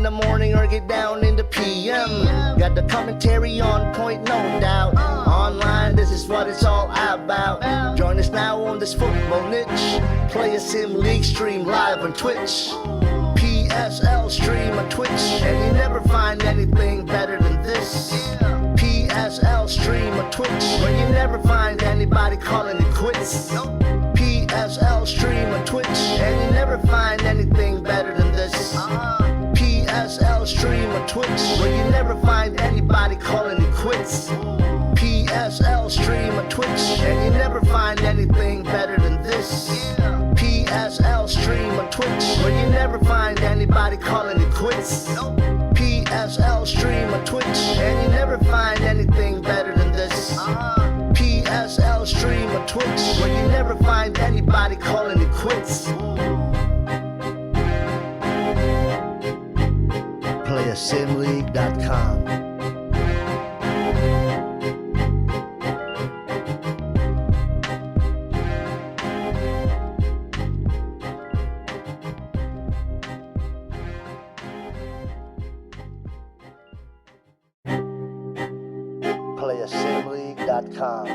in the morning or get down in the PM. Got the commentary on point, no doubt. Online, this is what it's all about. Join us now on this football niche. Play a sim league, stream live on Twitch. PSL stream on Twitch, and you never find anything better than this. PSL stream on Twitch, where you never find anybody calling it quits. PSL stream on Twitch, and you never find anything better than this. PSL stream on Twitch, where you never find anybody calling it quits. PSL stream on Twitch, and you never find anything better than this. PSL stream on Twitch, where you never find anybody calling it quits. PSL stream on Twitch, and you never find anything better than this. PSL stream on Twitch, where you never find anybody calling it quits. PlayASimLeague.com. PlayASimLeague.com.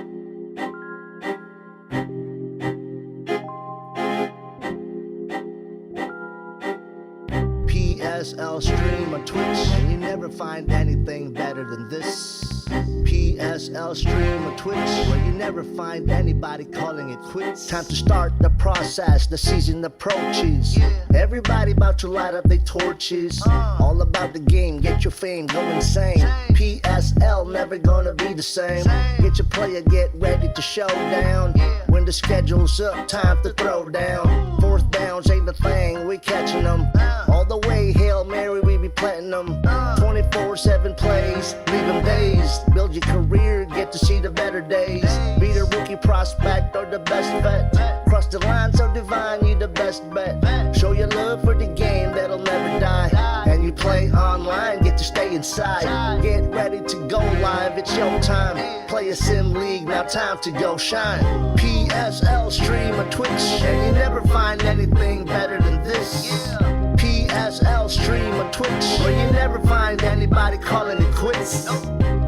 PSL stream on Twitch, and you never find anything better than this. PSL stream on Twitch, where you never find anybody calling it quits. Time to start the process, the season approaches. Everybody about to light up their torches. All about the game, get your fame, go insane. PSL never gonna be the same. Get your player, get ready to show down. When the schedule's up, time to throw down. Fourth downs ain't the thing, we catching them. All the way, Hail Mary, we be planting them. 24/7 plays, leave them dazed. Build your career, get to see the better days. Be the rookie prospect or the best vet. Cross the line so divine, you the best bet. Show your love for the game, that'll never die. And you play online, get to stay inside. Get ready to go live, it's your time. Play a sim league, now time to go shine. PSL stream on Twitch, and you never find anything better than this. PSL stream on Twitch, where you never find anybody calling it quits.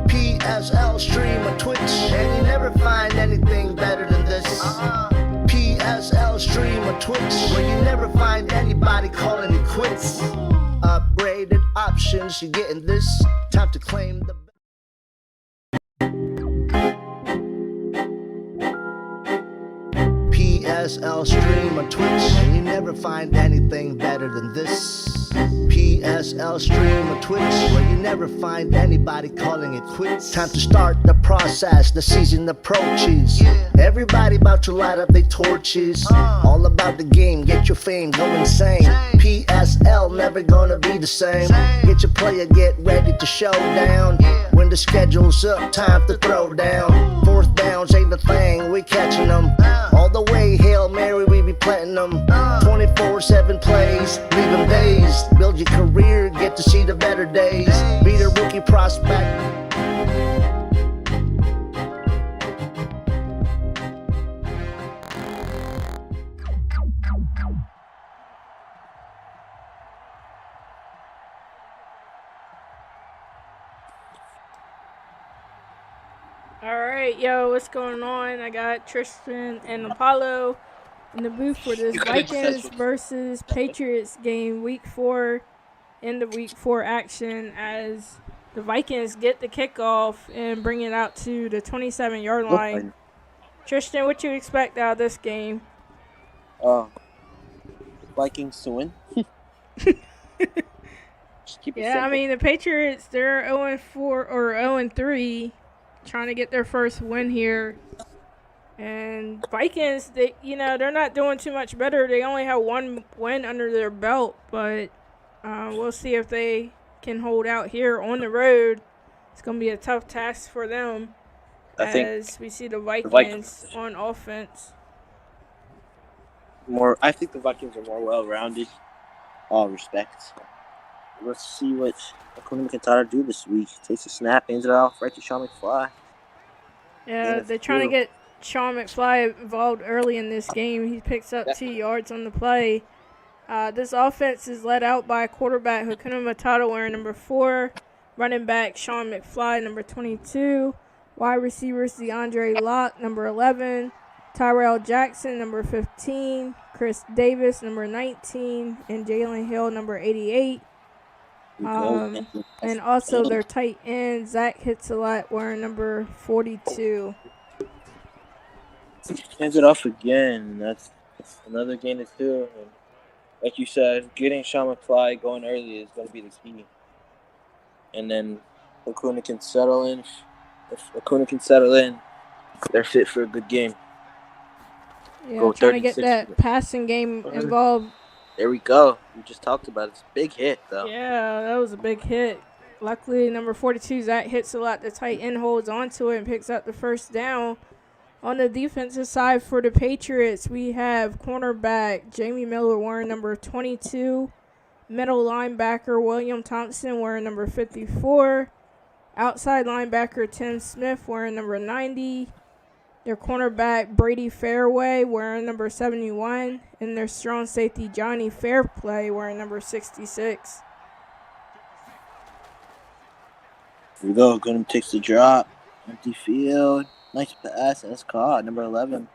PSL stream on Twitch, and you never find anything better than this. PSL stream on Twitch, where you never find anybody calling it quits. Upgraded options, you're getting this. Time to claim the PSL stream on Twitch, and you never find anything better than this. PSL stream on Twitch, where you never find anybody calling it quits. Time to start the process, the season approaches. Everybody about to light up their torches. All about the game, get your fame, go insane. PSL never gonna be the same. Get your player, get ready to show down. When the schedule's up, time to throw down. Fourth downs ain't the thing, we catching them. All the way, Hail Mary, we be planting them. 24/7 plays, leave them dazed. Build your career, get to see the better days. Be the rookie prospect. Alright, yo, what's going on? I got Tristan and Apollo in the booth for this Vikings versus Patriots game, week 4, in the week 4 action, as the Vikings get the kickoff and bring it out to the 27-yard line. Tristan, what you expect out of this game? Vikings to win. Yeah, I mean, the Patriots, they're 0-4 or 0-3. Trying to get their first win here, and Vikings, they're not doing too much better. They only have one win under their belt, but we'll see if they can hold out here on the road. It's going to be a tough task for them as we see the Vikings on offense. I think the Vikings are more well-rounded. All respect. Let's see what Akuna McIntyre do this week. Takes a snap, hands it off right to Sean McFly. Yeah, they're trying to get Sean McFly involved early in this game. He picks up 2 yards on the play. This offense is led out by quarterback Hakuna Matata wearing number 4, running back Sean McFly, number 22, wide receivers DeAndre Locke, number 11, Tyrell Jackson, number 15, Chris Davis, number 19, and Jalen Hill, number 88. And also their tight end, Zach Hitzelot, wearing number 42. Hands it off again. That's another gain of 2. And like you said, getting Sean McFly going early is going to be the key. And then Acuna can settle in. If Acuna can settle in, they're fit for a good game. Yeah, trying to get that passing game involved. There we go. We just talked about it. It's a big hit, though. Yeah, that was a big hit. Luckily, number 42, Zach Hitzelot, the tight end, holds onto it and picks up the first down. On the defensive side for the Patriots, we have cornerback Jamie Miller wearing number 22, middle linebacker William Thompson wearing number 54, outside linebacker Tim Smith wearing number 90, their cornerback Brady Fairway wearing number 71, and their strong safety Johnny Fairplay wearing number 66. Here we go. Gunham takes the drop. Empty field. Nice pass. That's caught. Number 11.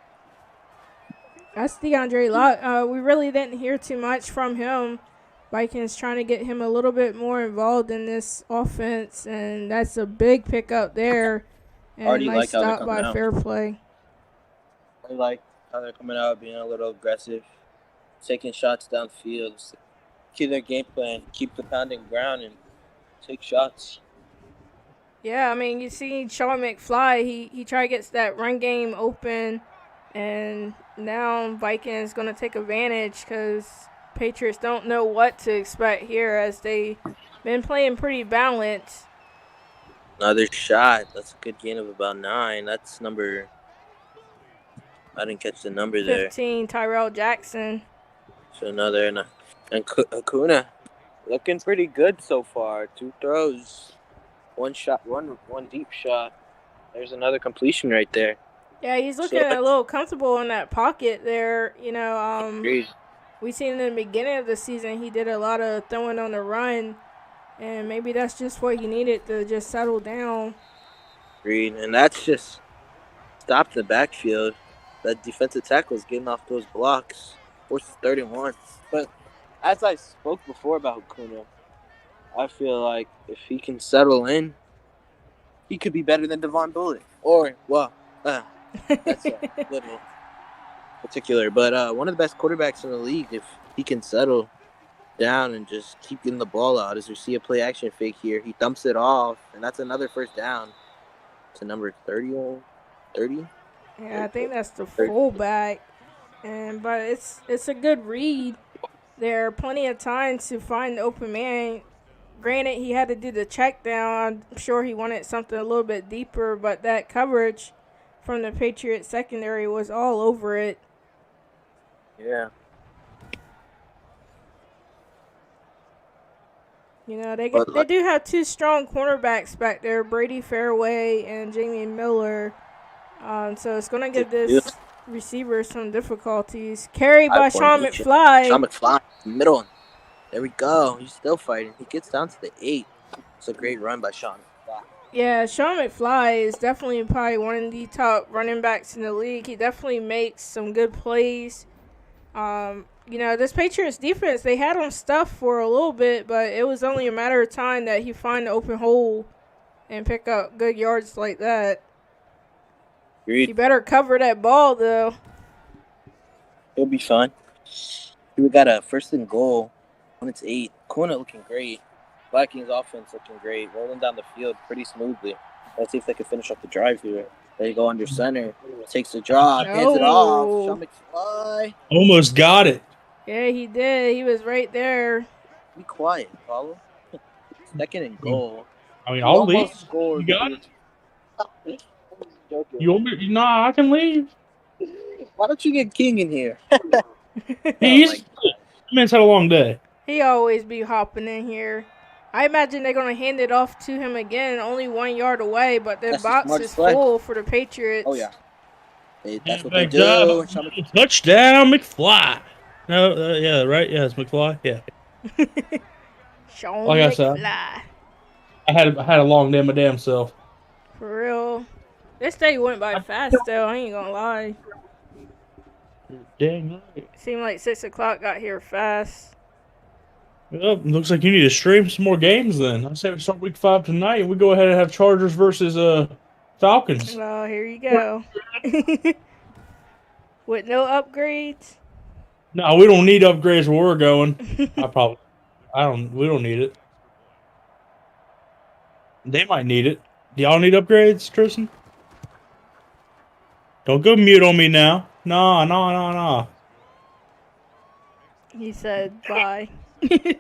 That's DeAndre Locke. We really didn't hear too much from him. Vikings trying to get him a little bit more involved in this offense, and that's a big pickup there. And Already nice like how they're stop by coming out. Fairplay. I like how they're coming out, being a little aggressive, taking shots downfield. Keep their game plan. Keep the pounding ground and take shots. Yeah, I mean, you see Sean McFly, he tried to get that run game open, and now Vikings going to take advantage because Patriots don't know what to expect here as they've been playing pretty balanced. Another shot. That's a good gain of about 9. That's number... I didn't catch the number there. 15, Tyrell Jackson. So another... And Acuna looking pretty good so far. 2 throws. 1 shot, one deep shot. There's another completion right there. Yeah, he's looking a little comfortable in that pocket there. You know, we seen in the beginning of the season he did a lot of throwing on the run, and maybe that's just what he needed to just settle down. Agreed, and that's just stopped the backfield. That defensive tackle is getting off those blocks. Forces 31. But as I spoke before about Acuna, I feel like if he can settle in, he could be better than Devon Bullock. Or, well, that's a little particular. But one of the best quarterbacks in the league, if he can settle down and just keep getting the ball out. As we see a play action fake here, he dumps it off, and that's another first down to number 30. Yeah, I think that's the fullback. But it's a good read. There are plenty of time to find the open man. Granted, he had to do the check down. I'm sure he wanted something a little bit deeper, but that coverage from the Patriots secondary was all over it. Yeah. You know, they do have 2 strong cornerbacks back there, Brady Fairway and Jamie Miller. So it's going to give this receiver some difficulties. Carried by Sean McFly. Sean McFly, middle one. There we go. He's still fighting. He gets down to the 8. It's a great run by Sean McFly. Yeah, Sean McFly is definitely probably one of the top running backs in the league. He definitely makes some good plays. You know, this Patriots defense, they had him stuffed for a little bit, but it was only a matter of time that he find the open hole and pick up good yards like that. Agreed. You better cover that ball, though. He'll be fine. We got a 1st and goal when it's 8. Kuna looking great. Vikings offense looking great. Rolling down the field pretty smoothly. Let's see if they can finish up the drive here. They go under center. Takes the drop. Hands it off. Sean McFly. Almost got it. Yeah, he did. He was right there. Be quiet, Paulo. 2nd and goal. I mean, I'll leave. Scored. You got it. You want me? Nah, I can leave. Why don't you get King in here? He's man's had a long day. He always be hopping in here. I imagine they're going to hand it off to him again, only 1 yard away, but the box is full for the Patriots. Oh, yeah. Hey, that's what they do. Touchdown, McFly. No, yeah, right. Yeah, it's McFly. Yeah. Sean Like I said, McFly. I had a long day my damn self. For real. This day went by fast though, I ain't gonna lie. Dang right. Seemed like 6 o'clock got here fast. Well, looks like you need to stream some more games then. I say we start week 5 tonight and we go ahead and have Chargers versus Falcons. Well, here you go. With no upgrades. No, we don't need upgrades where we're going. We don't need it. They might need it. Do y'all need upgrades, Tristan? Don't go mute on me now. No. He said bye. He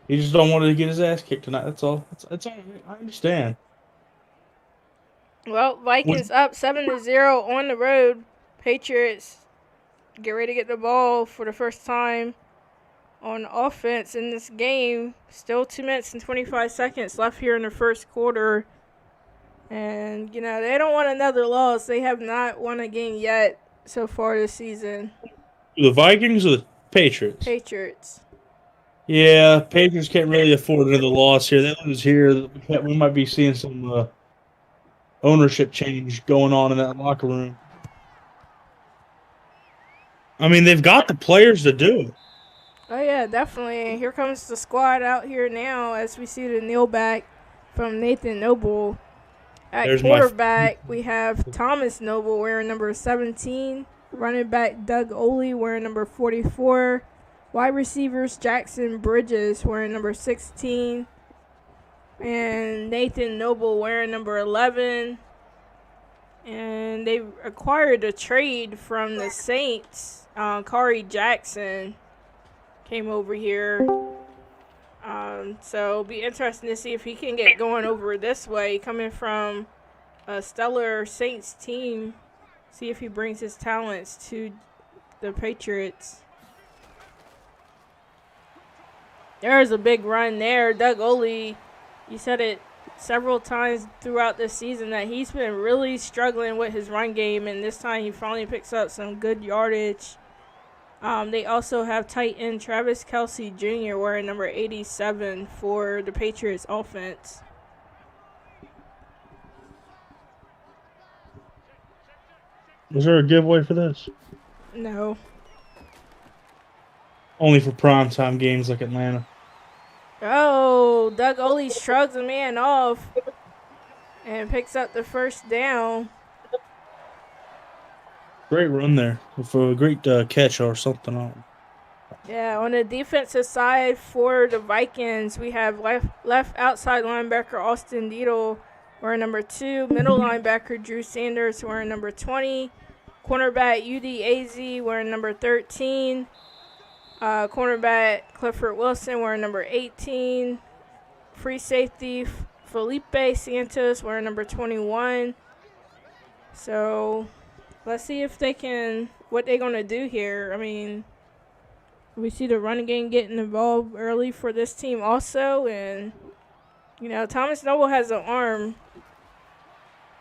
just don't want to get his ass kicked tonight. That's all. That's all right. I understand. Well, Vikings up 7-0 on the road. Patriots get ready to get the ball for the first time on offense in this game. Still 2 minutes and 25 seconds left here in the first quarter. And, you know, they don't want another loss. They have not won a game yet so far this season. The Vikings or the Patriots? Patriots. Yeah, Patriots can't really afford another loss here. They lose here, we might be seeing some ownership change going on in that locker room. I mean, they've got the players to do it. Oh, yeah, definitely. Here comes the squad out here now as we see the kneel back from Nathan Noble. At quarterback, we have Thomas Noble wearing number 17. Running back Doug Oley wearing number 44. Wide receivers Jackson Bridges wearing number 16. And Nathan Noble wearing number 11. And they acquired a trade from the Saints. Kari Jackson came over here. So it'll be interesting to see if he can get going over this way, coming from a stellar Saints team. See if he brings his talents to the Patriots. There's a big run there. Doug Oley, you said it several times throughout this season that he's been really struggling with his run game, and this time he finally picks up some good yardage. They also have tight end Travis Kelce Jr. wearing number 87 for the Patriots offense. Was there a giveaway for this? No. Only for primetime games like Atlanta. Oh, Doug Oley shrugs a man off and picks up the first down. Great run there for a great catch or something. Yeah, on the defensive side for the Vikings, we have left outside linebacker Austin Needle wearing number 2, middle linebacker Drew Sanders wearing number 20, cornerback UDAZ wearing number 13, cornerback Clifford Wilson wearing number 18, free safety Felipe Santos wearing number 21. So let's see if they can, what they're going to do here. I mean, we see the running game getting involved early for this team also. And, you know, Thomas Noble has an arm.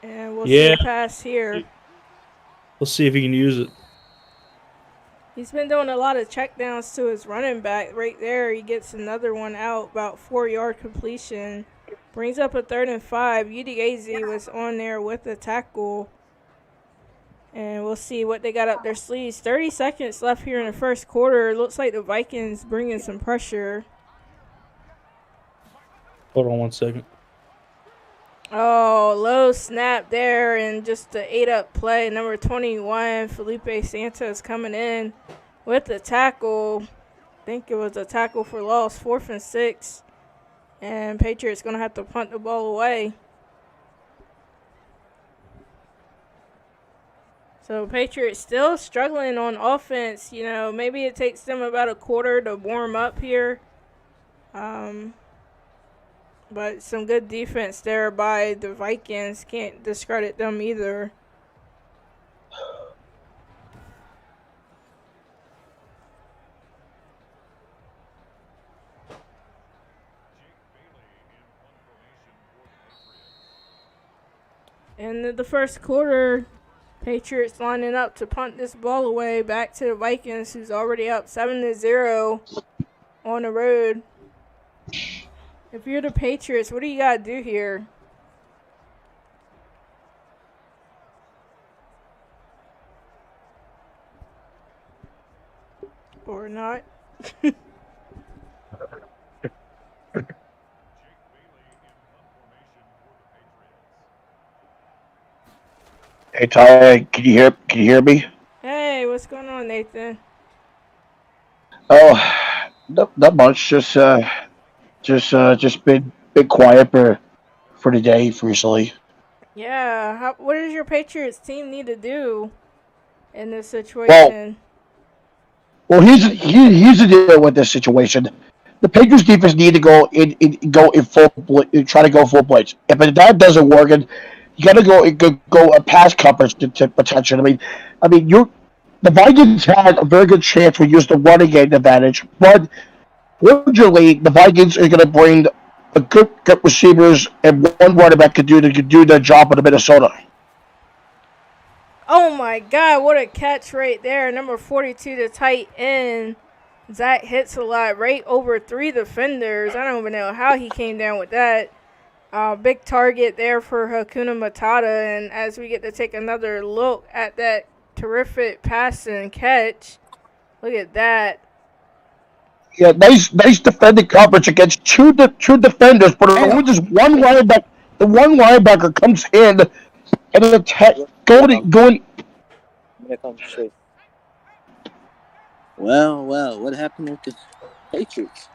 And we'll see a pass here. We'll see if he can use it. He's been doing a lot of checkdowns to his running back right there. He gets another one out, about 4-yard completion. Brings up a 3rd and 5. UDAZ was on there with the tackle. And we'll see what they got up their sleeves. 30 seconds left here in the first quarter. Looks like the Vikings bringing some pressure. Hold on 1 second. Oh, low snap there and just the 8-up play. Number 21, Felipe Santos coming in with the tackle. I think it was a tackle for loss, 4th and 6. And Patriots going to have to punt the ball away. So Patriots still struggling on offense. You know, maybe it takes them about a quarter to warm up here. But some good defense there by the Vikings. Can't discredit them either. In the first quarter, Patriots lining up to punt this ball away back to the Vikings, who's already up 7-0 on the road. If you're the Patriots, what do you got to do here? Or not? Hey Ty, can you hear me? Hey, what's going on, Nathan? Oh, not much. Just been quiet for the day recently. Yeah, what does your Patriots team need to do in this Well, situation? here's the deal with this situation. The Patriots defense need to go in try to go full blitz. If that doesn't work, and you got to go a pass coverage to protection. The Vikings had a very good chance to use the running game advantage, but fortunately, the Vikings are going to bring a good receivers and one running back could do the job of the Minnesota. Oh my God, what a catch right there. Number 42, the tight end. Zach hits a lot right over 3 defenders. I don't even know how he came down with that. Big target there for Hakuna Matata. And as we get to take another look at that terrific pass and catch, look at that. Yeah, nice defending coverage against two defenders, but only just one linebacker. The one linebacker comes in and attack going. Well, what happened with the Patriots?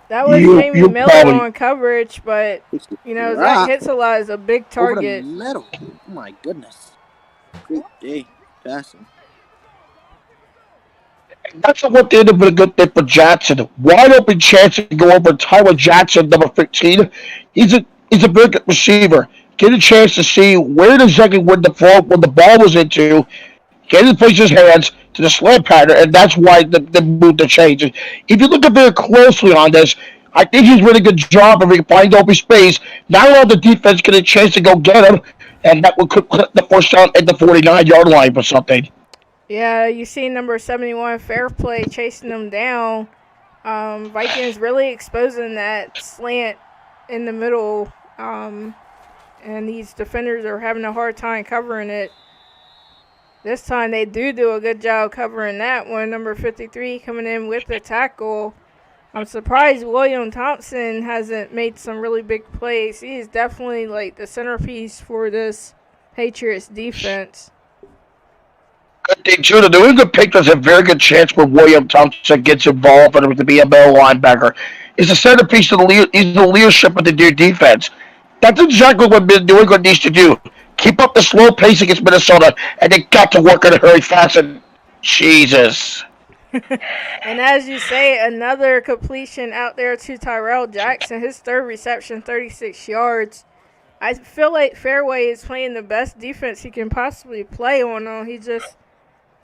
That was Jamie Miller on coverage, but, Zach Hitzela is a big target. Over the middle. Oh, my goodness. Great day passing. That's what they did with a good thing for Jackson. Wide open chance to go over Tyler Jackson, number 15. He's a very good receiver. Get a chance to see where exactly when the ball was into. Get in place his hands to the slant pattern, and that's why the move to change. If you look at very closely on this, I think he's doing a good job of finding open space. Not a lot of the defense get a chance to go get him, and that would put the first down at the 49-yard line or something. Yeah, you see number 71, Fairplay, chasing them down. Vikings really exposing that slant in the middle, and these defenders are having a hard time covering it. This time they do a good job covering that one. Number 53 coming in with the tackle. I'm surprised William Thompson hasn't made some really big plays. He is definitely like the centerpiece for this Patriots defense. Good thing, too. The New England Patriots have a very good chance where William Thompson gets involved and to be a middle linebacker. He's the centerpiece of the leadership of the new defense. That's exactly what New England needs to do. Keep up the slow pace against Minnesota, and they got to work in a hurry fast. And Jesus. And as you say, another completion out there to Tyrell Jackson. His third reception, 36 yards. I feel like Fairway is playing the best defense he can possibly play on him.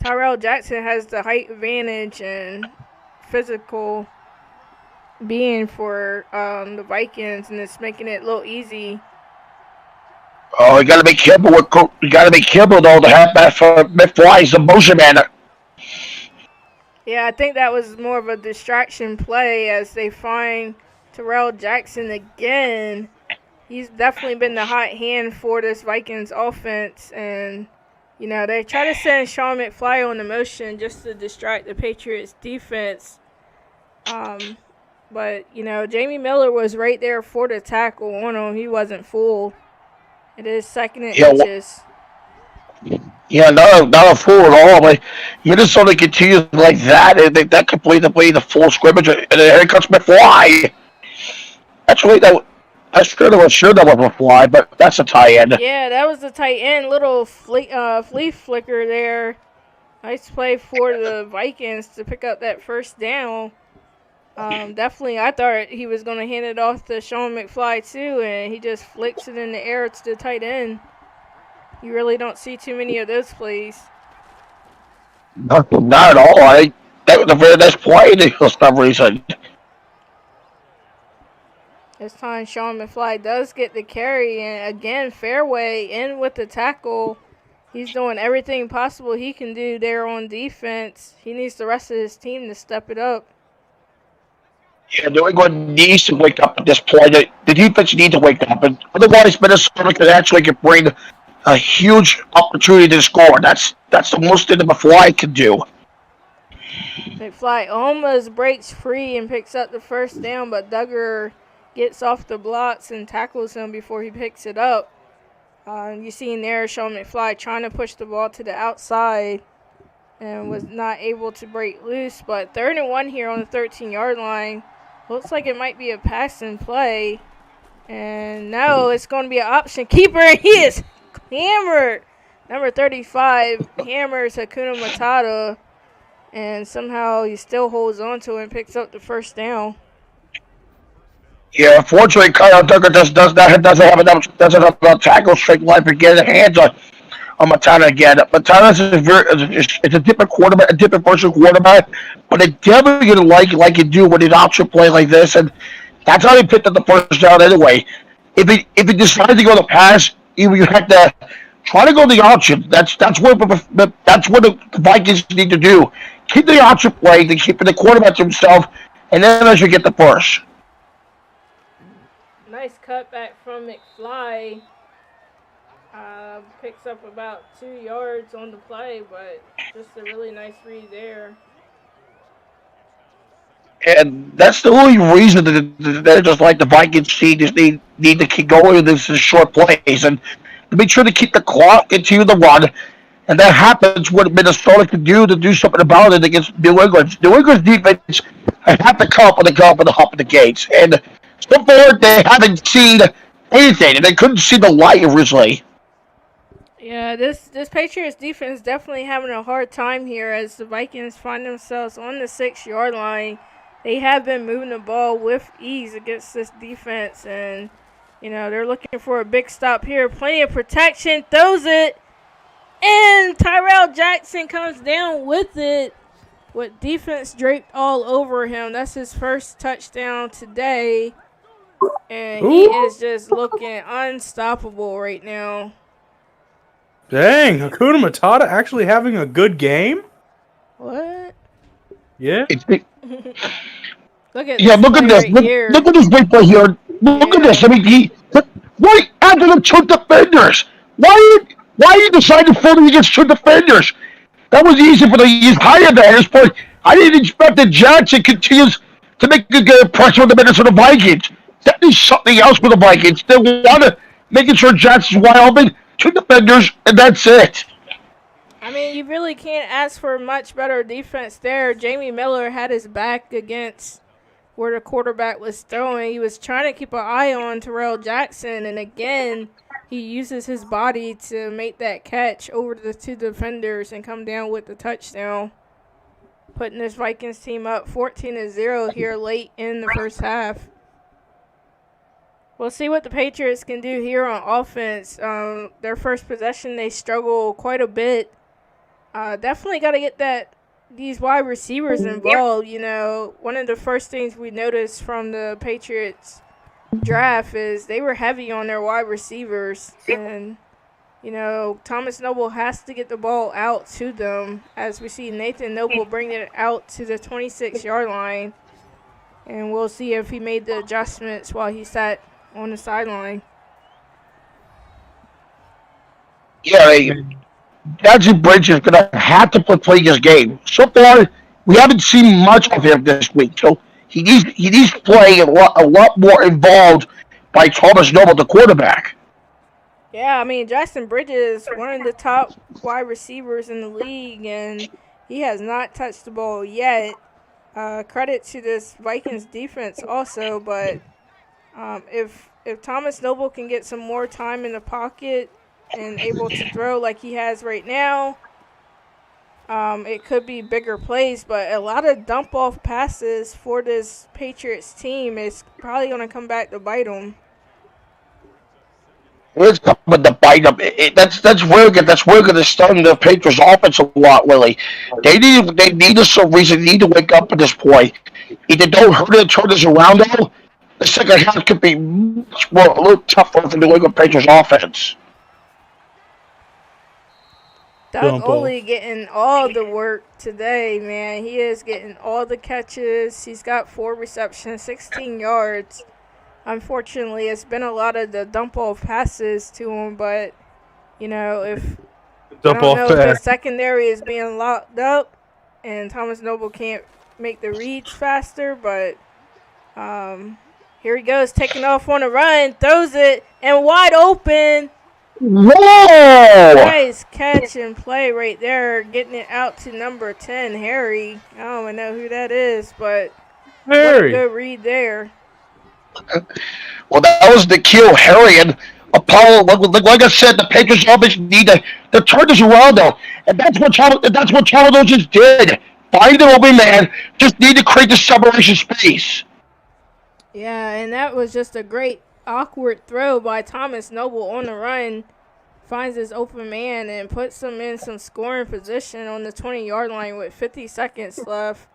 Tyrell Jackson has the height advantage and physical being for the Vikings, and it's making it a little easy. Oh, you got to be careful. You got to be careful though. The halfback flies the motion man. Yeah, I think that was more of a distraction play as they find Tyrell Jackson again. He's definitely been the hot hand for this Vikings offense, and they try to send Sean McFly on the motion just to distract the Patriots defense. But Jamie Miller was right there for the tackle on him. He wasn't fooled. It is second and inches. Yeah, not a fool at all. But Minnesota continues like that. That could play the full scrimmage, and then here comes McFly. Actually, that was sure that was McFly, but that's a tight end. Yeah, that was the tight end. Little flea flicker there. Nice play for the Vikings to pick up that first down. Definitely, I thought he was going to hand it off to Sean McFly too, and he just flicks it in the air to the tight end. You really don't see too many of those plays. Not at all. That was a very nice play for some reason. This time, Sean McFly does get the carry, and again, Fairway in with the tackle. he's doing everything possible he can do there on defense. He needs the rest of his team to step it up. Yeah, New England needs to wake up at this point. The defense needs to wake up, and otherwise Minnesota could actually bring a huge opportunity to score. That's the most that McFly can do. McFly almost breaks free and picks up the first down, but Duggar gets off the blocks and tackles him before he picks it up. You see in there Sean McFly trying to push the ball to the outside and was not able to break loose. But 3rd and 1 here on the 13-yard line. Looks like it might be a passing play. And no, it's going to be an option keeper. He is hammered. Number 35 hammers Hakuna Matata. And somehow he still holds on to it and picks up the first down. Yeah, unfortunately, Kyle Duggar doesn't have enough tackle strength line for getting hands on Matata again. Matata's it's a different quarterback, a different version quarterback, but it's definitely going to like you do when he's option play like this, and that's how he picked up the first down anyway. If he decides to go the pass, you have to try to go the option. That's what the Vikings need to do. Keep the option play, to keep the quarterback to himself, and then as you get the first. Nice cutback from McFly. Picks up about 2 yards on the play, but just a really nice read there. And that's the only reason that they're just like the Vikings need to keep going with this short plays and to make sure to keep the clock into the run. And that happens what Minnesota can do to do something about it against New England. New England's defense have to come up with the hop of the gates. And so far, they haven't seen anything, and they couldn't see the light originally. Yeah, this Patriots defense definitely having a hard time here as the Vikings find themselves on the 6-yard line. They have been moving the ball with ease against this defense, and, they're looking for a big stop here. Plenty of protection, throws it, and Tyrell Jackson comes down with it with defense draped all over him. That's his first touchdown today, and he is just looking unstoppable right now. Dang, Hakuna Matata actually having a good game? What? Yeah. Look at this. Right look at this big play here. Look at this. I mean, why after the 2 defenders? Why you decided to fold against 2 defenders? That was easy for he's higher than this point. I didn't expect that Jackson continues to make a good pressure on the Minnesota Vikings. That is something else for the Vikings. They want to making sure Jackson's wide open. 2 defenders, and that's it. I mean, you really can't ask for much better defense there. Jamie Miller had his back against where the quarterback was throwing. He was trying to keep an eye on Tyrell Jackson, and again, he uses his body to make that catch over the 2 defenders and come down with the touchdown, putting this Vikings team up 14-0 here late in the first half. We'll see what the Patriots can do here on offense. Their first possession, they struggle quite a bit. Definitely got to get these wide receivers involved. One of the first things we noticed from the Patriots draft is they were heavy on their wide receivers. And, Thomas Noble has to get the ball out to them. As we see Nathan Noble bring it out to the 26-yard line. And we'll see if he made the adjustments while he sat on the sideline. Yeah, Dodgy Bridge is going to have to play his game. So far, we haven't seen much of him this week, so he needs to play a lot more involved by Thomas Noble, the quarterback. Yeah, I mean, Jackson Bridges, one of the top wide receivers in the league, and he has not touched the ball yet. Credit to this Vikings defense also, but if Thomas Noble can get some more time in the pocket and able to throw like he has right now, it could be bigger plays. But a lot of dump-off passes for this Patriots team is probably going to come back to bite them. It's coming to bite them. That's really good. That's really going to stun the Patriots offense a lot, Willie. They need some reason. They need to wake up at this point. If they don't hurt it, turn this around, though, the second half could be a little tougher for the New England Patriots offense. Doug Oley getting all the work today, man. He is getting all the catches. He's got 4 receptions, 16 yards. Unfortunately, it's been a lot of the dump-off passes to him, but, you know, if the secondary is being locked up and Thomas Noble can't make the reads faster, but here he goes, taking off on a run, throws it, and wide open. Whoa! Nice catch and play right there, getting it out to number 10, Harry. I don't even know who that is, but Harry. what a good read there. Well, that was the kill, Harry. And Apollo, like I said, the Patriots always need to turn this around, though. And that's what Charlie just did. Find an open man, just need to create the separation space. Yeah, and that was just a great awkward throw by Thomas Noble on the run. Finds his open man and puts him in some scoring position on the 20-yard line with 50 seconds left.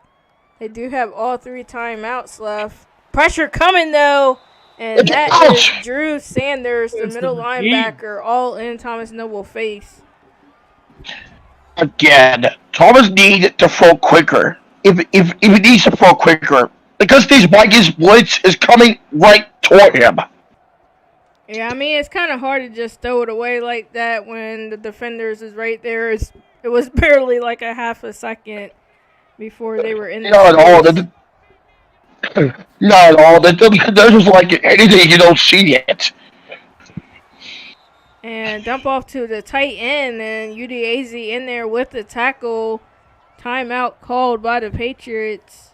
They do have all 3 timeouts left. Pressure coming, though. And that is Drew Sanders, the middle linebacker, all in Thomas Noble's face. Again, Thomas needs to throw quicker. If he needs to throw quicker, because these Vikings blitz is coming right toward him. Yeah, I mean, it's kind of hard to just throw it away like that when the defenders is right there. It was barely like a half a second before they were in the Not at all. Not at all. They're just like anything you don't see yet. And dump off to the tight end, and Udeze in there with the tackle. Timeout called by the Patriots.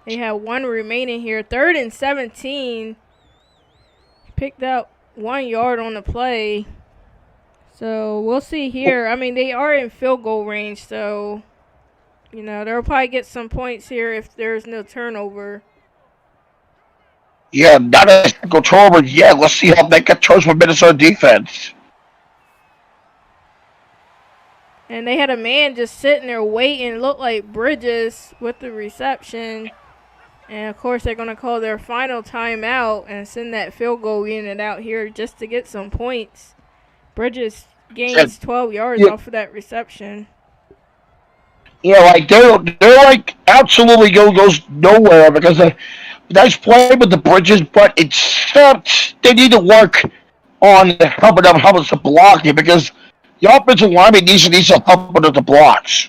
They have 1 remaining here. 3rd and 17. Picked up 1 yard on the play. So we'll see here. I mean, they are in field goal range, so, you know, they'll probably get some points here if there's no turnover. Yeah, not a single turnover yet. Let's see how that gets turns for Minnesota defense. And they had a man just sitting there waiting. Looked like Bridges with the reception. And, of course, they're going to call their final timeout and send that field goal unit out here just to get some points. Bridges gains 12 yards off of that reception. Yeah, like they're like absolutely goes nowhere because nice play with the Bridges, but they need to work on helping them to block it because the offensive lineman needs to help with the blocks.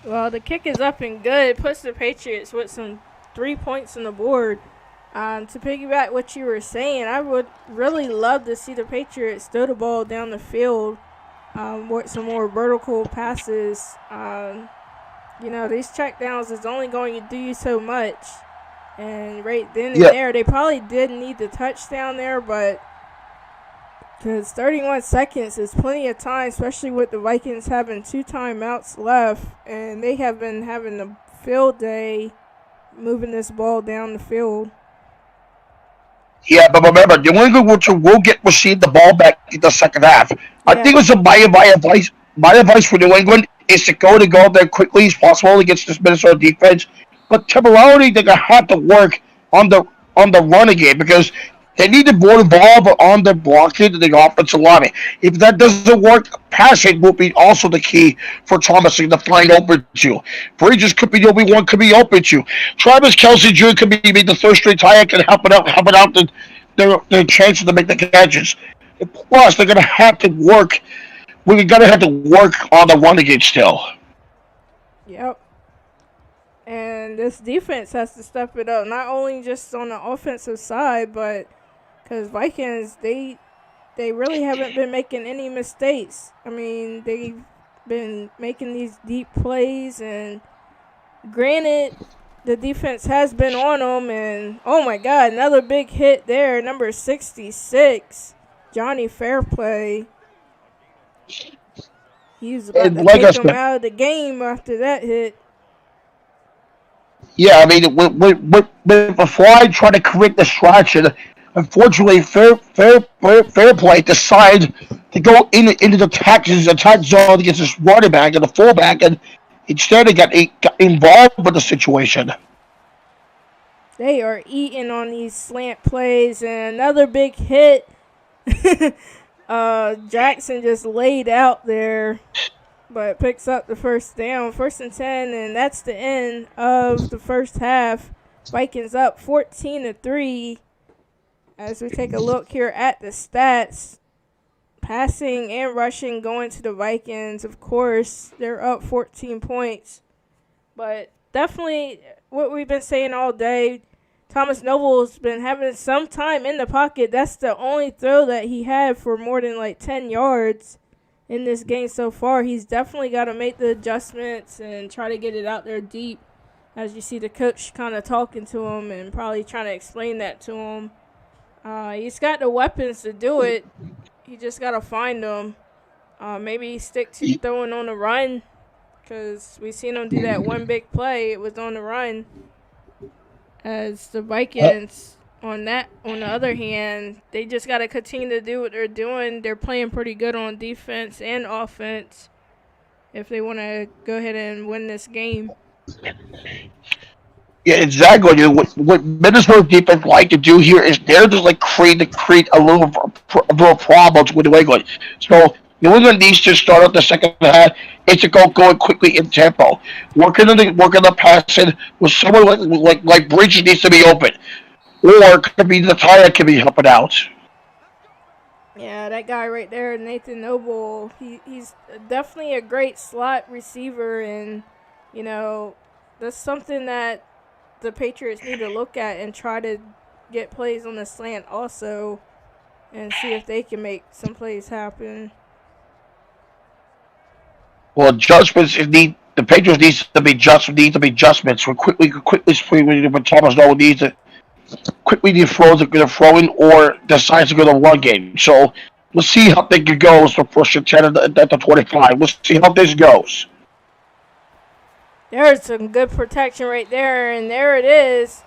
Well, the kick is up and good. It puts the Patriots with some 3 points on the board. To piggyback what you were saying, I would really love to see the Patriots throw the ball down the field with some more vertical passes. You know, these checkdowns is only going to do you so much. And right then and there, they probably did need the touchdown there, but because 31 seconds is plenty of time, especially with the Vikings having 2 timeouts left, and they have been having a field day moving this ball down the field. Yeah, but remember, New England will receive the ball back in the second half. Yeah. I think it's my advice for New England is to go there quickly as possible against this Minnesota defense. But temporarily, they're gonna have to work on the running game because they need to more involved on the blocking and the offensive line. If that doesn't work, passing will be also the key for Thomas to find open to. Bridges could be the only one could be open to. Travis Kelce Jr. could be the third straight tight end, can help it out their chances to make the catches. And plus, they're gonna have to work. We're gonna have to work on the running game still. Yep. And this defense has to step it up, not only just on the offensive side, but because Vikings, they really haven't been making any mistakes. I mean, they've been making these deep plays, and granted, the defense has been on them, and oh my God, another big hit there, number 66, Johnny Fairplay. He's about to take him out of the game after that hit. Yeah, I mean, before I try to correct the distraction, unfortunately, Fairplay decided to go into the attack zone against this running back and the fullback, and instead he got involved with the situation. They are eating on these slant plays, and another big hit. Jackson just laid out there but picks up the first down, 1st and 10, and that's the end of the first half. Vikings up 14-3. As we take a look here at the stats, passing and rushing going to the Vikings. Of course, they're up 14 points, but definitely what we've been saying all day. Thomas Noble's been having some time in the pocket. That's the only throw that he had for more than like 10 yards in this game so far. He's definitely got to make the adjustments and try to get it out there deep. As you see the coach kind of talking to him and probably trying to explain that to him. He's got the weapons to do it. He just got to find them. Maybe stick to throwing on the run, because we've seen him do that one big play. It was on the run. As the Vikings, on the other hand, they just got to continue to do what they're doing. They're playing pretty good on defense and offense if they want to go ahead and win this game. Yeah, exactly. What Minnesota defense like to do here is they're just like create a little problems with New England. So New England needs to start out the second half. It's going quickly in tempo, working on the passing with someone like Bridges needs to be open, or it could be the tire can be helping out. Yeah, that guy right there, Nathan Noble, he's definitely a great slot receiver, and you know that's something that the Patriots need to look at and try to get plays on the slant also, and see if they can make some plays happen. Well, adjustments the Patriots need to be adjustments. When when Thomas Noble needs to quickly throw in or decides to go to one game. So we'll see how things goes for first and 10 at the 25. We'll see how this goes. There's some good protection right there, and there it is.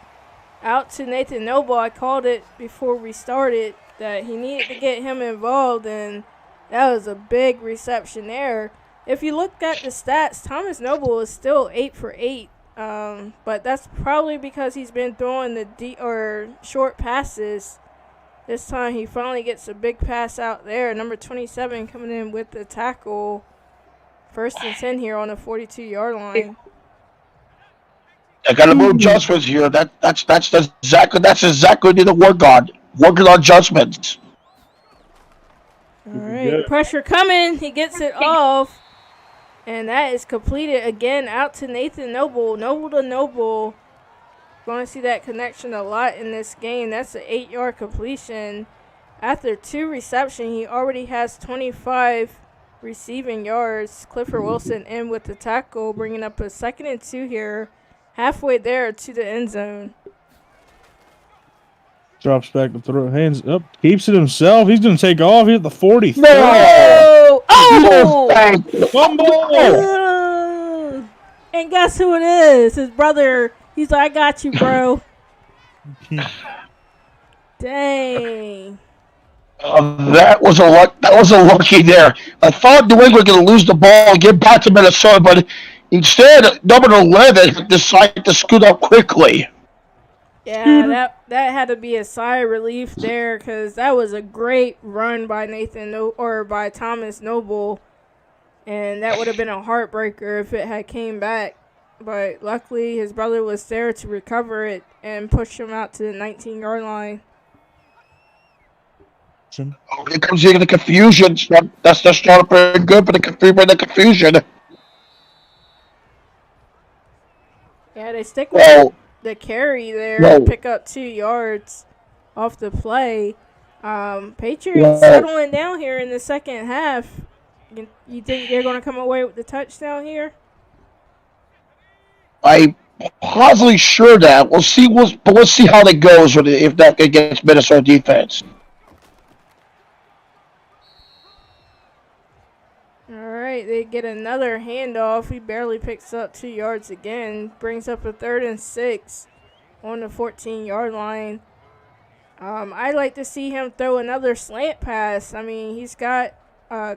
Out to Nathan Noble. I called it before we started that he needed to get him involved, and that was a big reception there. If you look at the stats, Thomas Noble is still 8 for 8, but that's probably because he's been throwing the short passes. This time he finally gets a big pass out there. Number 27 coming in with the tackle. 1st and 10 here on the 42-yard line. I got to move adjustments here. That's exactly the work on. Working on adjustments. All right, pressure coming. He gets it off. And that is completed again out to Nathan Noble. Noble to Noble. Going to see that connection a lot in this game. That's an 8-yard completion. After 2 receptions, he already has 25 receiving yards. Clifford Wilson in with the tackle, bringing up a 2nd and 2 here. Halfway there to the end zone. Drops back to throw. Hands up. Keeps it himself. He's going to take off. He's at the 40. No! Oh! Fumble! And guess who it is? His brother. He's like, I got you, bro. Dang. That was a lucky there. I thought New England was going to lose the ball and get back to Minnesota, but instead, number 11 decided to scoot up quickly. Yeah, that had to be a sigh of relief there, because that was a great run by by Thomas Noble, and that would have been a heartbreaker if it had came back. But luckily, his brother was there to recover it and push him out to the 19-yard line. Oh, here comes the confusion. That's not very good for the confusion. Yeah, they stick with the carry there and pick up 2 yards off the play. Patriots settling down here in the second half. You think they're going to come away with the touchdown here? I'm positively sure that. We'll see how that goes if that against Minnesota defense. All right, they get another handoff. He barely picks up 2 yards again. Brings up a 3rd and 6 on the 14-yard line. I'd like to see him throw another slant pass. I mean, he's got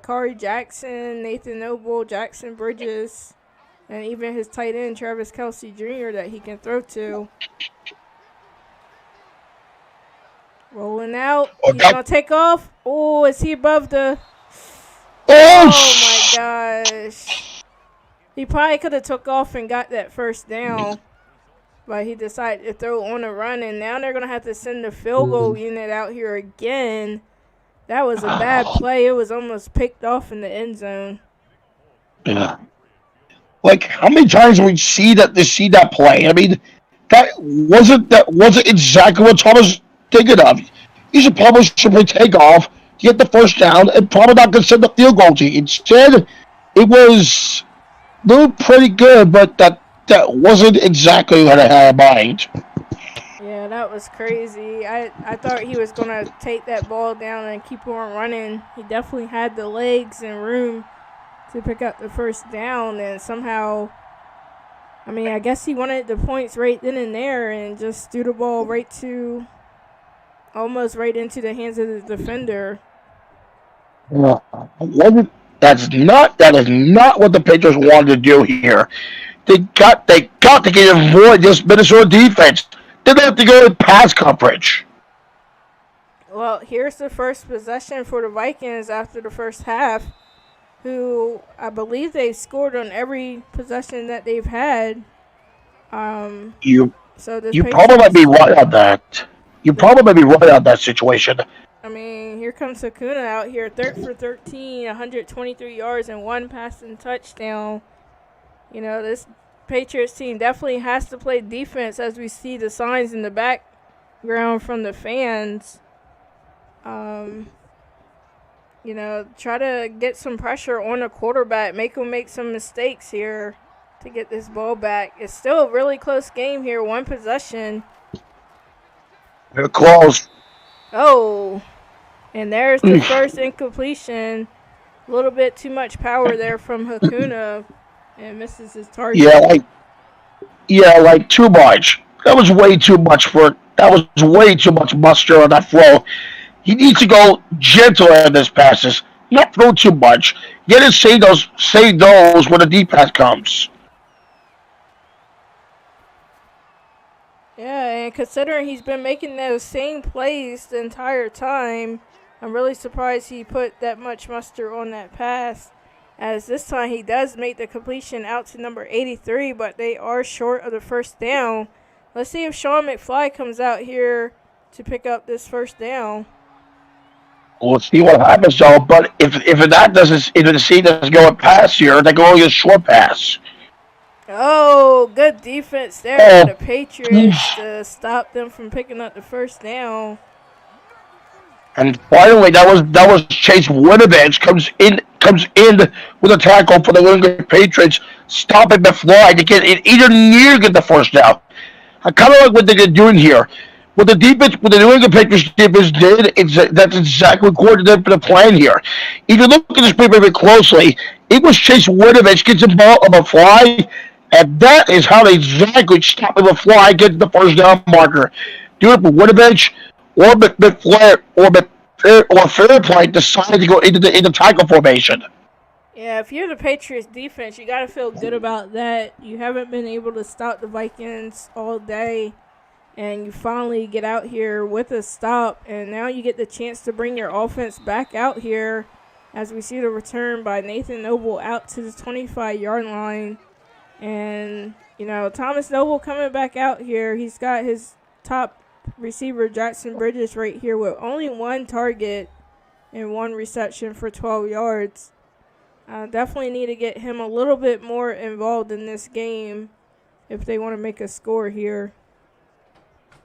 Corey Jackson, Nathan Noble, Jackson Bridges, and even his tight end, Travis Kelce Jr., that he can throw to. Rolling out. He's going to take off. Oh, is he above the... Oh my gosh. He probably could have took off and got that first down. But he decided to throw on a run, and now they're going to have to send the field goal unit out here again. That was a bad play. It was almost picked off in the end zone. Yeah. Like, how many times do we see that play? I mean, that wasn't exactly what Thomas was thinking of. He should probably simply take off, get the first down, and probably not going to send the field goal to you. Instead, it was looked pretty good, but that wasn't exactly what I had in mind. Yeah, that was crazy. I thought he was going to take that ball down and keep on running. He definitely had the legs and room to pick up the first down, and somehow, I mean, I guess he wanted the points right then and there and just threw the ball almost right into the hands of the defender. That is not what the Patriots wanted to do here. They got to get avoid this Minnesota defense. They have to go in pass coverage. Well, here's the first possession for the Vikings after the first half, who I believe they've scored on every possession that they've had. You Patriots, probably might be right on that. You probably might be right on that situation. I mean, here comes Hakuna out here, 3rd for 13, 123 yards, and 1 passing touchdown. You know, this Patriots team definitely has to play defense, as we see the signs in the background from the fans. You know, try to get some pressure on the quarterback, make him make some mistakes here to get this ball back. It's still a really close game here, 1 possession. They're close. Oh, and there's the first incompletion. A little bit too much power there from Hakuna, and misses his target. Like too much. That was way too much muster on that throw. He needs to go gentler in his passes, not throw too much. Get to say those when the deep pass comes. Yeah, and considering he's been making those same plays the entire time, I'm really surprised he put that much muster on that pass, as this time he does make the completion out to number 83, but they are short of the first down. Let's see if Sean McFly comes out here to pick up this first down. We'll see what happens, though. But if that doesn't, if the C doesn't go past here, they go a short pass. Oh, good defense there for the Patriots to stop them from picking up the first down. And finally, that was Chase Winovich comes in with a tackle for the New England Patriots, stopping the fly to get it either near to get the first down. I kind of like what they're doing here. What the New England Patriots defense did, that's exactly according to the plan here. If you look at this paper very closely, it was Chase Winovich gets the ball on the fly, and that is how they exactly stop the fly, get the first down marker. Do it for Winovich or McFlair or Fairplay decided to go into the tackle formation. Yeah, if you're the Patriots defense, you got to feel good about that. You haven't been able to stop the Vikings all day, and you finally get out here with a stop, and now you get the chance to bring your offense back out here as we see the return by Nathan Noble out to the 25-yard line. And, you know, Thomas Noble coming back out here. He's got his top receiver, Jackson Bridges, right here with only 1 target and 1 reception for 12 yards. Definitely need to get him a little bit more involved in this game if they want to make a score here.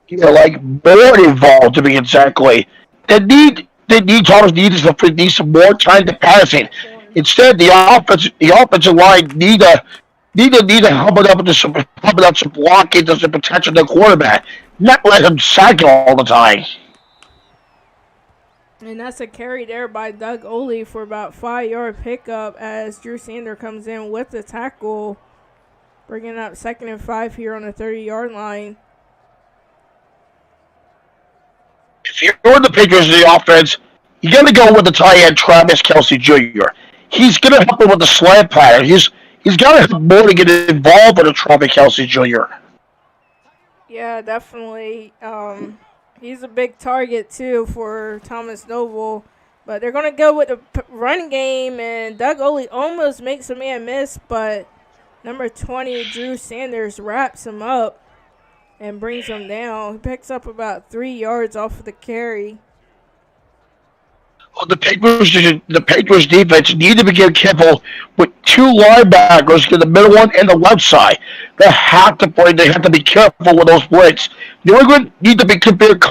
Yeah, like more involved to be exactly. Thomas needs some more time to passing. Instead, the offensive line need to help it up some blocking to some protection of the quarterback. Not let him sack it all the time. And that's a carry there by Doug Oley for about 5-yard pickup as Drew Sander comes in with the tackle, bringing up 2nd and 5 here on the 30-yard line. If you're the Patriots in the offense, you got to go with the tight end Travis Kelce Jr. He's going to help him with the slant pattern. He's got to have more to get involved with the Travis Kelce Jr. Yeah, definitely. He's a big target, too, for Thomas Noble. But they're going to go with the run game, and Doug Oley almost makes a man miss, but number 20, Drew Sanders, wraps him up and brings him down. He picks up about 3 yards off of the carry. Well, the Patriots defense need to be careful with two linebackers to the middle one and the left side. They have to play. They have to be careful with those blitz. New England need to be compared.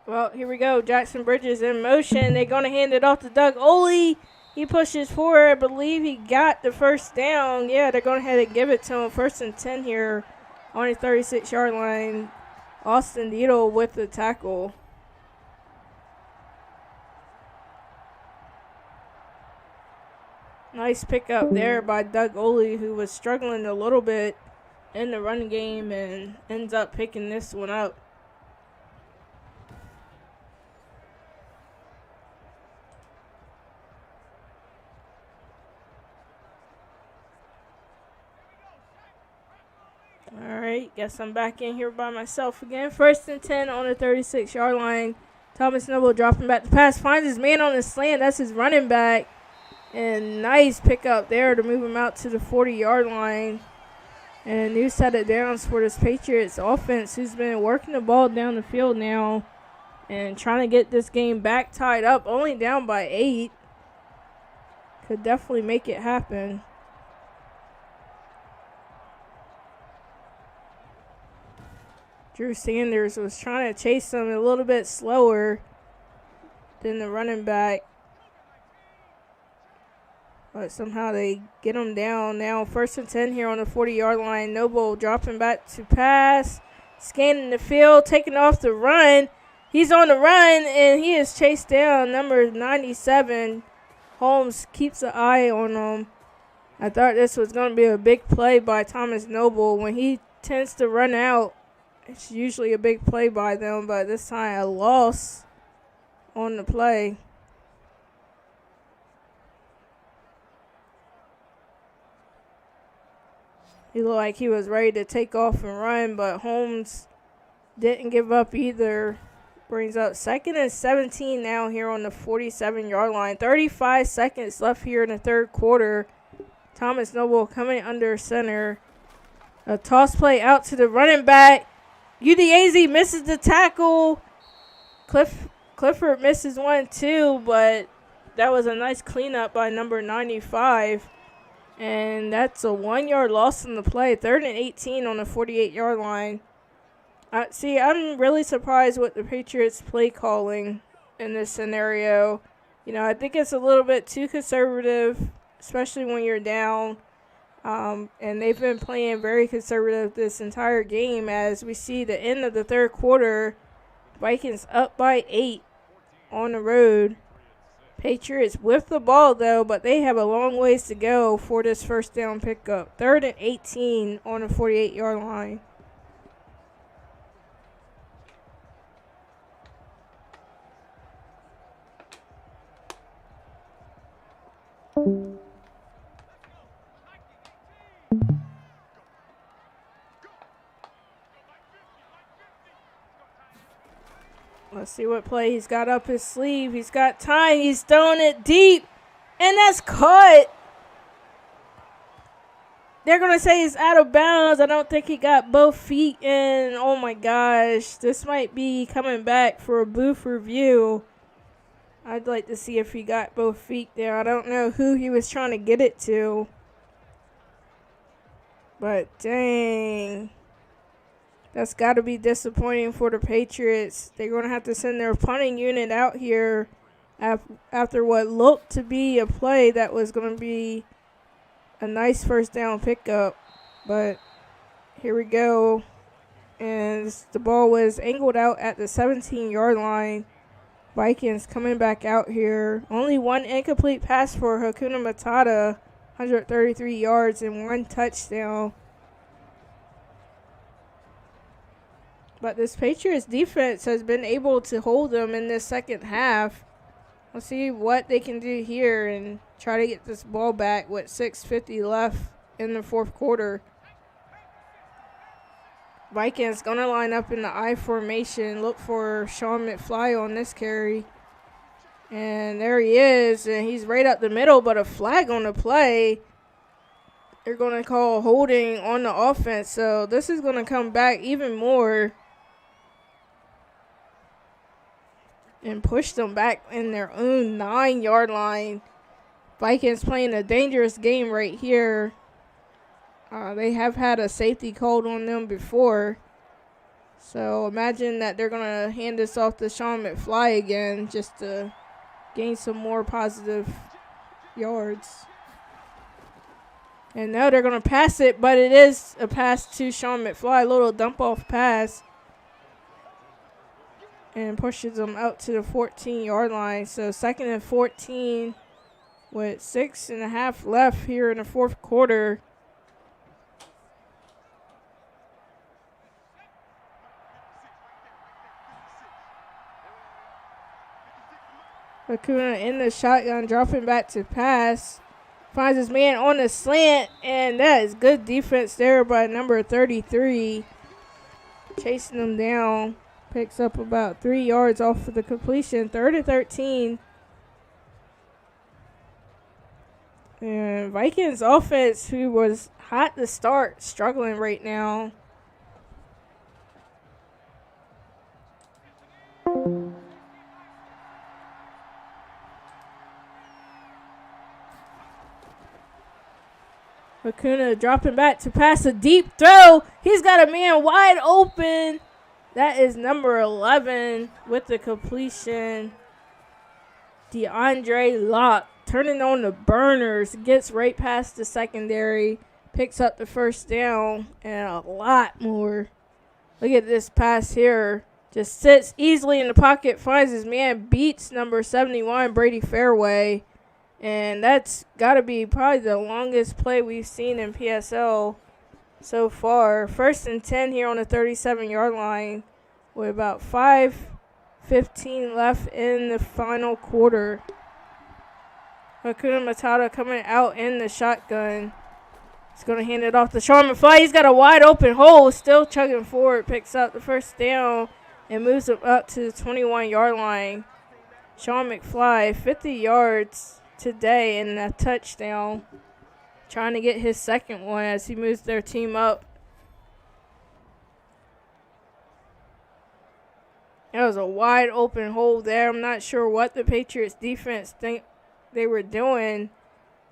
Well, here we go. Jackson Bridges in motion. They're going to hand it off to Doug Oley. He pushes forward. I believe he got the first down. Yeah, they're going to have to give it to him. 1st and 10 here on the 36-yard line. Austin Needle with the tackle. Nice pickup there by Doug Oley, who was struggling a little bit in the run game and ends up picking this one up. All right, guess I'm back in here by myself again. 1st and 10 on the 36-yard line. Thomas Noble dropping back to pass, finds his man on the slant. That's his running back. And nice pickup there to move him out to the 40-yard line. And a new set of downs for this Patriots offense, who's been working the ball down the field now and trying to get this game back tied up. Only down by 8. Could definitely make it happen. Drew Sanders was trying to chase him a little bit slower than the running back. But somehow they get him down. Now 1st and 10 here on the 40-yard line. Noble dropping back to pass. Scanning the field, taking off the run. He's on the run, and he is chased down. Number 97, Holmes, keeps an eye on him. I thought this was going to be a big play by Thomas Noble. When he tends to run out, it's usually a big play by them, but this time a loss on the play. He looked like he was ready to take off and run, but Holmes didn't give up either. Brings up 2nd and 17 now here on the 47-yard line. 35 seconds left here in the third quarter. Thomas Noble coming under center. A toss play out to the running back. Udiazi misses the tackle. Clifford misses one too, but that was a nice cleanup by number 95. And that's a 1-yard loss in the play. 3rd and 18 on the 48-yard line. See, I'm really surprised with the Patriots' play calling in this scenario. You know, I think it's a little bit too conservative, especially when you're down. And they've been playing very conservative this entire game. As we see the end of the third quarter, Vikings up by 8 on the road. Patriots with the ball, though, but they have a long ways to go for this first down pickup. 3rd and 18 on the 48-yard line. Let's see what play he's got up his sleeve. He's got time. He's throwing it deep. And that's caught. They're going to say it's out of bounds. I don't think he got both feet in. Oh, my gosh. This might be coming back for a booth review. I'd like to see if he got both feet there. I don't know who he was trying to get it to. But, dang. That's got to be disappointing for the Patriots. They're going to have to send their punting unit out here after what looked to be a play that was going to be a nice first down pickup. But here we go. And the ball was angled out at the 17-yard line. Vikings coming back out here. Only one incomplete pass for Hakuna Matata. 133 yards and 1 touchdown. But this Patriots defense has been able to hold them in this second half. Let's see what they can do here and try to get this ball back with 6:50 left in the fourth quarter. Vikings going to line up in the I formation. Look for Sean McFly on this carry. And there he is. And he's right up the middle, but a flag on the play. They're going to call holding on the offense. So this is going to come back even more and push them back in their own 9-yard line. Vikings playing a dangerous game right here. They have had a safety called on them before. So imagine that they're going to hand this off to Sean McFly again just to gain some more positive yards. And now they're going to pass it, but it is a pass to Sean McFly, a little dump-off pass. And pushes them out to the 14-yard line. So 2nd and 14 with 6.5 left here in the fourth quarter. Acuna in the shotgun, dropping back to pass. Finds his man on the slant, and that is good defense there by number 33. Chasing him down. Picks up about 3 yards off of the completion. 3rd and 13. And Vikings offense, who was hot to start, struggling right now. Acuna dropping back to pass a deep throw. He's got a man wide open. That is number 11 with the completion. DeAndre Locke turning on the burners. Gets right past the secondary. Picks up the first down and a lot more. Look at this pass here. Just sits easily in the pocket. Finds his man. Beats number 71, Brady Fairway. And that's got to be probably the longest play we've seen in PSL so far. 1st and 10 here on the 37-yard line with about 5:15 left in the final quarter. Hakuna Matata coming out in the shotgun. He's going to hand it off to Sean McFly. He's got a wide open hole. Still chugging forward. Picks up the first down and moves him up to the 21-yard line. Sean McFly, 50 yards today and a touchdown, trying to get his second one as he moves their team up. That was a wide open hole there. I'm not sure what the Patriots defense think they were doing,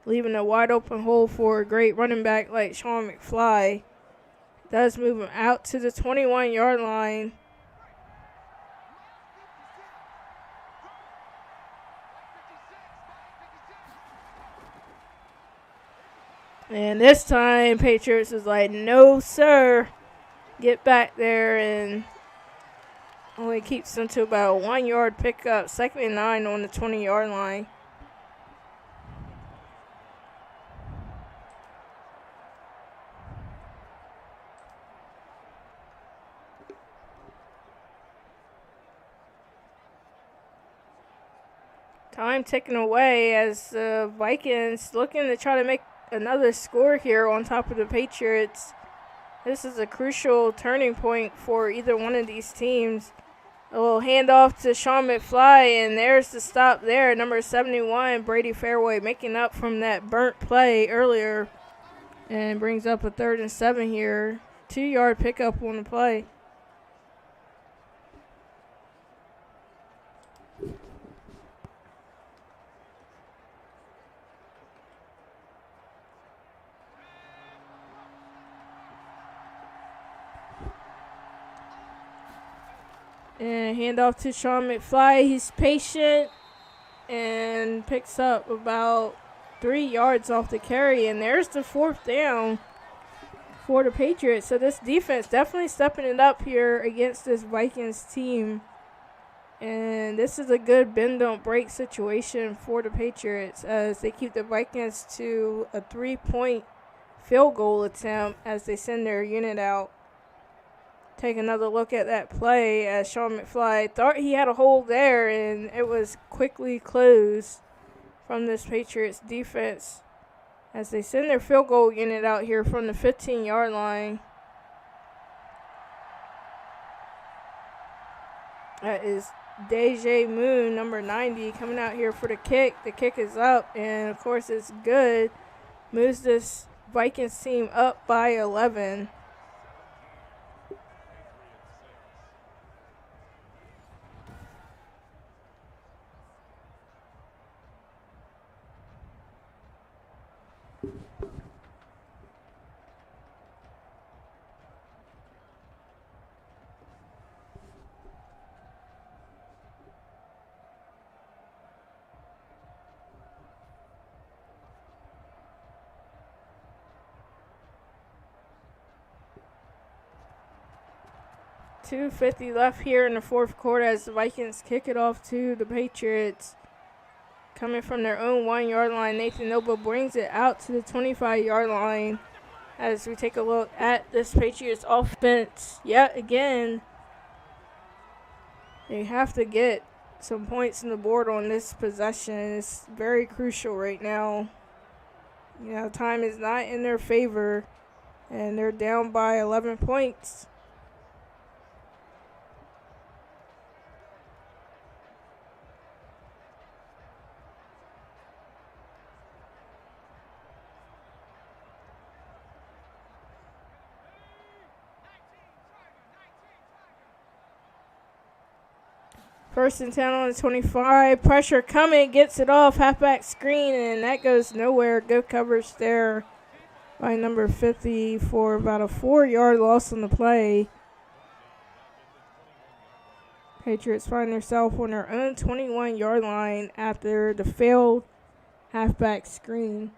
leaving a wide open hole for a great running back like Sean McFly. Does move him out to the 21-yard line. And this time, Patriots was like, no, sir. Get back there, and only keeps them to about a 1-yard pickup. 2nd and 9 on the 20-yard line. Time ticking away as the Vikings looking to try to make another score here on top of the Patriots. This is a crucial turning point for either one of these teams. A little handoff to Sean McFly, and there's the stop there. Number 71, Brady Fairway, making up from that burnt play earlier, and brings up a 3rd and 7 here. 2-yard pickup on the play. And handoff to Sean McFly. He's patient and picks up about 3 yards off the carry. And there's the 4th down for the Patriots. So this defense definitely stepping it up here against this Vikings team. And this is a good bend-don't-break situation for the Patriots as they keep the Vikings to a 3-point field goal attempt as they send their unit out. Take another look at that play as Sean McFly thought he had a hole there, and it was quickly closed from this Patriots defense as they send their field goal unit out here from the 15-yard line. That is Deja Moon, number 90, coming out here for the kick. The kick is up, and of course it's good. Moves this Vikings team up by 11. .250 left here in the fourth quarter as the Vikings kick it off to the Patriots. Coming from their own 1-yard line, Nathan Noble brings it out to the 25-yard line. As we take a look at this Patriots offense, yet again, they have to get some points on the board on this possession. It's very crucial right now. You know, time is not in their favor, and they're down by 11 points. First and 10 on the 25. Pressure coming, gets it off. Halfback screen, and that goes nowhere. Good coverage there by number 50 for about a 4-yard loss on the play. Patriots find themselves on their own 21-yard line after the failed halfback screen.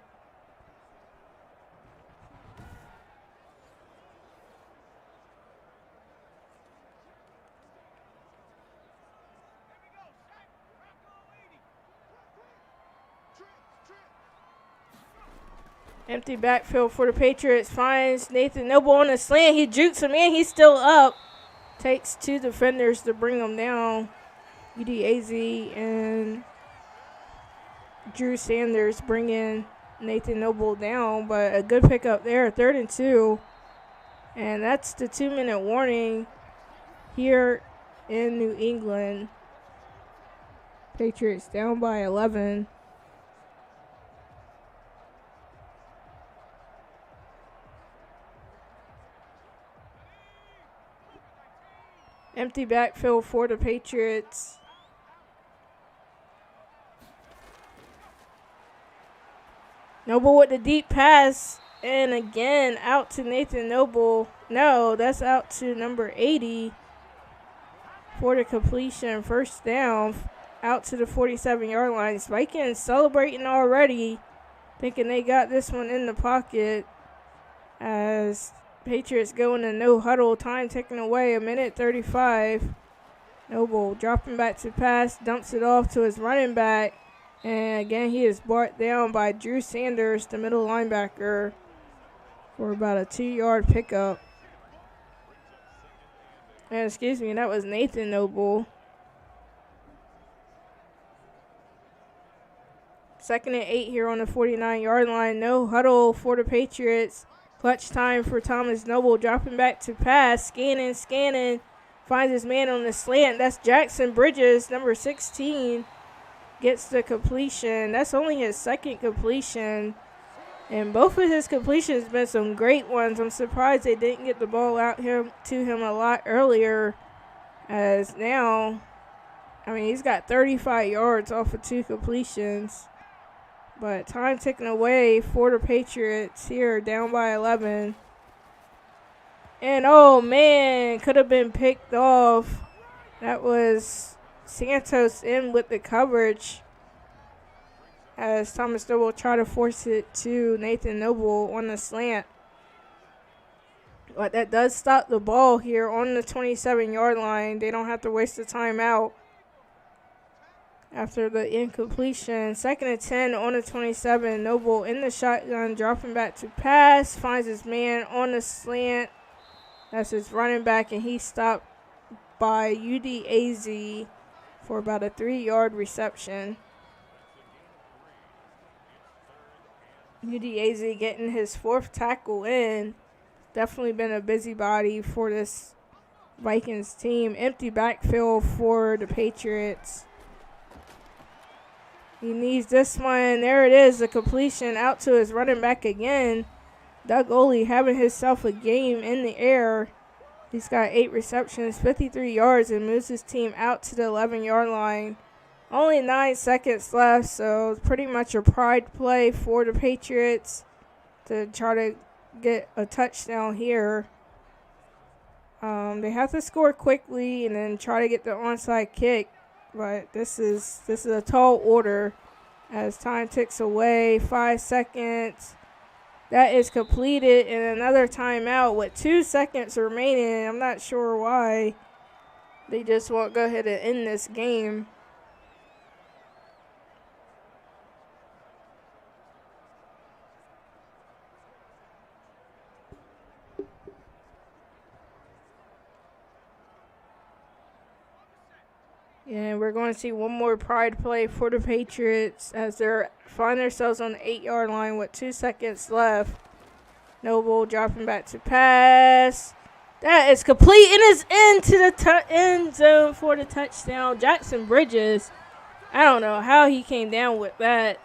Empty backfield for the Patriots. Finds Nathan Noble on a slant. He jukes him in. He's still up. Takes 2 defenders to bring him down. UDAZ and Drew Sanders bring in Nathan Noble down. But a good pickup there. 3rd and 2. And that's the 2-minute warning here in New England. Patriots down by 11. Empty backfield for the Patriots. Noble with the deep pass. And again, out to Nathan Noble. No, that's out to number 80 for the completion. First down, out to the 47-yard line. Vikings celebrating already, thinking they got this one in the pocket as Patriots go into no huddle. Time ticking away, 1:35. Noble dropping back to pass, dumps it off to his running back. And again, he is brought down by Drew Sanders, the middle linebacker, for about a 2-yard pickup. And excuse me, that was Nathan Noble. 2nd and 8 here on the 49-yard line. No huddle for the Patriots. Clutch time for Thomas Noble, dropping back to pass, scanning, finds his man on the slant. That's Jackson Bridges, number 16, gets the completion. That's only his 2nd completion, and both of his completions have been some great ones. I'm surprised they didn't get the ball out here to him a lot earlier, as now, I mean, he's got 35 yards off of 2 completions. But time ticking away for the Patriots here, down by 11. And, oh, man, could have been picked off. That was Santos in with the coverage as Thomas Noble tried to force it to Nathan Noble on the slant. But that does stop the ball here on the 27-yard line. They don't have to waste the timeout after the incompletion. 2nd and 10 on the 27. Noble in the shotgun, dropping back to pass. Finds his man on the slant. That's his running back, and he's stopped by UDAZ for about a 3-yard reception. UDAZ getting his 4th tackle in. Definitely been a busybody for this Vikings team. Empty backfield for the Patriots. He needs this one. There it is, the completion out to his running back again. Doug Oley having himself a game in the air. He's got 8 receptions, 53 yards, and moves his team out to the 11-yard line. Only 9 seconds left, so it's pretty much a pride play for the Patriots to try to get a touchdown here. They have to score quickly and then try to get the onside kick, but this is a tall order as time ticks away. 5 seconds. That is completed, and another timeout with 2 seconds remaining. I'm not sure why they just won't go ahead and end this game. And we're going to see one more pride play for the Patriots as they find themselves on the 8-yard line with 2 seconds left. Noble dropping back to pass. That is complete and is into the end zone for the touchdown. Jackson Bridges, I don't know how he came down with that.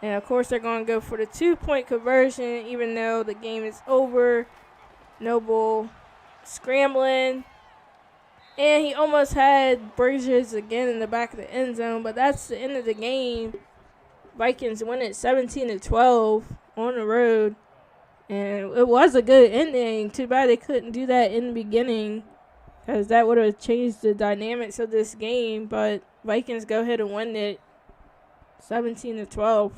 And, of course, they're going to go for the 2-point conversion even though the game is over. Noble scrambling. And he almost had Bridges again in the back of the end zone, but that's the end of the game. Vikings win it 17-12 on the road. And it was a good ending. Too bad they couldn't do that in the beginning because that would have changed the dynamics of this game. But Vikings go ahead and win it 17-12.